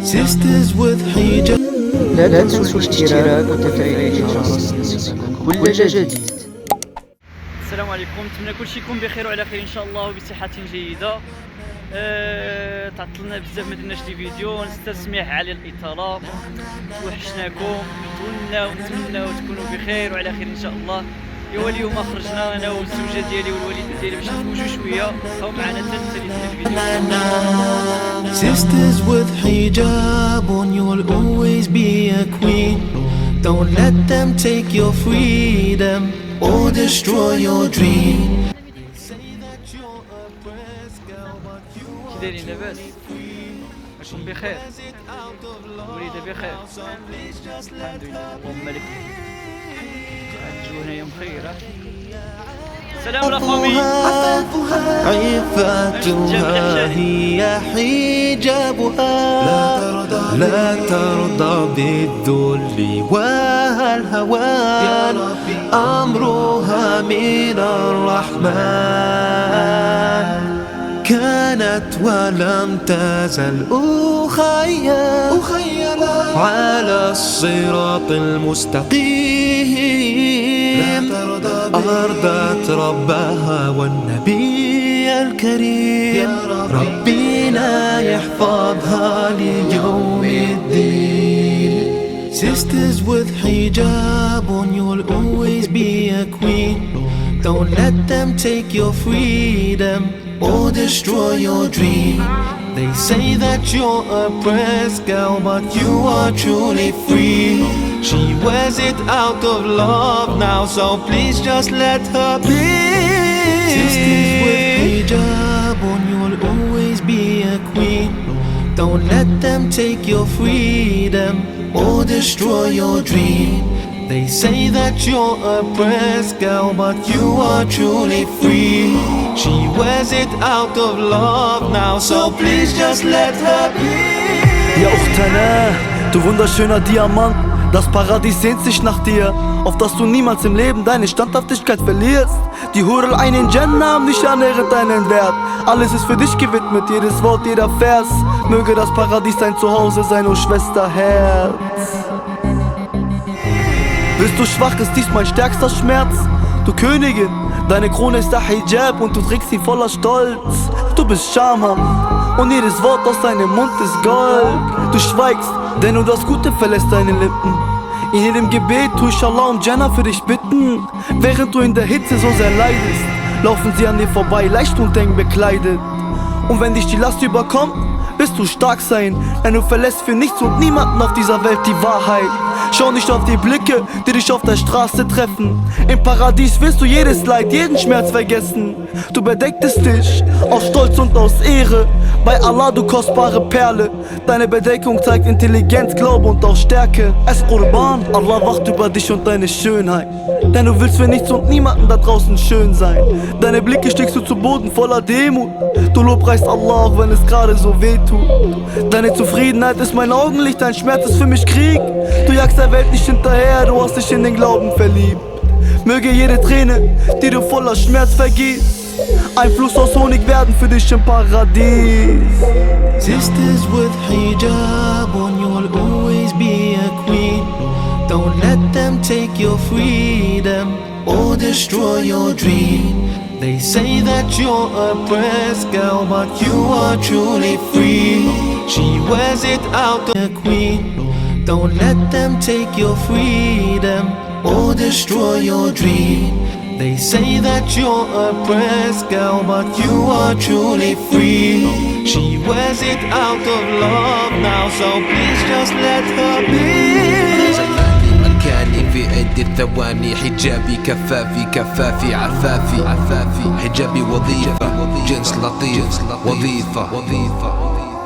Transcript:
Sisters with hijab. لا تنسوا الاشتراك وتفعيل الجرس كل جديد. السلام عليكم، نتمنى كلشي يكون بخير وعلى خير ان شاء الله وبصحه جيده. تعطلنا بزاف ما درناش لي فيديو، نستسمح على الاطاله، وحشناكم، نتمنى تكونوا بخير وعلى خير ان شاء الله. ايوا اليوم خرجنا انا والزوجه ديالي والوالده ديالي باش نتوجو شويه، بقاو معنا حتى الفيديو. Sisters with hijab on, you'll always be a queen. Don't let them take your freedom or destroy your dream. كي دايرين لاباس؟ راكم بخير؟ الوالده بخير؟ الحمد لله، اللهم لك الجو هنايا مخير. سلام الاخوي. عفتها هي حجابها، لا ترضى بالذل والهوان، أمرها من الرحمن. كانت ولم تزل أخيّا على الصراط المستقيم، أرضت ربها والنبي الكريم، ربنا يحفظها ليوم الدين. Sisters with hijab on, you'll always be a queen. Don't let them take your freedom or destroy your dream. They say that you're a oppressed girl, but you are truly free. She wears it out of love now, so please just let her be. Sisters with hijab on, you'll always be a queen. Don't let them take your freedom or destroy your dream. They say that you're a oppressed girl, but you are truly free. She wears it out of love now, so please just let her be. Ja, Uchtana, du wunderschöner Diamant, das Paradies sehnt sich nach dir, auf dass du niemals im Leben deine Standhaftigkeit verlierst. Die Hurul einen Jannah haben dich annähernd deinen Wert. Alles ist für dich gewidmet, jedes Wort, jeder Vers. Möge das Paradies dein Zuhause sein, oh Schwesterherz. Bist du schwach, ist dies mein stärkster Schmerz. Du Königin, deine Krone ist der Hijab und du trägst sie voller Stolz. Du bist schamhaft und jedes Wort aus deinem Mund ist Gold. Du schweigst, denn nur das Gute verlässt deine Lippen. In jedem Gebet tu ich Allah und Jannah für dich bitten. Während du in der Hitze so sehr leidest, laufen sie an dir vorbei, leicht und eng bekleidet. Und wenn dich die Last überkommt, wirst du stark sein, denn du verlässt für nichts und niemanden auf dieser Welt die Wahrheit. Schau nicht auf die Blicke, die dich auf der Straße treffen. Im Paradies wirst du jedes Leid, jeden Schmerz vergessen. Du bedecktest dich aus Stolz und aus Ehre. Bei Allah, du kostbare Perle. Deine Bedeckung zeigt Intelligenz, Glaube und auch Stärke. Es Qurban, Allah wacht über dich und deine Schönheit. Denn du willst für nichts und niemanden da draußen schön sein. Deine Blicke steckst du zu Boden voller Demut. Du lobpreist Allah, auch wenn es gerade so weh tut. Deine Zufriedenheit ist mein Augenlicht, dein Schmerz ist für mich Krieg. Du jagst der Welt nicht hinterher, du hast dich in den Glauben verliebt. Möge jede Träne, die du voller Schmerz vergießt, ein Fluss aus Honig werden für dich im Paradies. Sisters with hijab on, you'll always be a queen. Don't let them take your freedom or destroy your dream. They say that you're a oppressed girl, but you are truly free. She wears it out of a queen. Don't let them take your freedom or destroy your dream. They say that you're a oppressed girl, but you are truly free. She wears it out of love now, so please just let her be. مكاني في أيدي الثواني، حجابي كفافي كفافي عفافي، حجابي وظيفة، جنس لطيف، وظيفة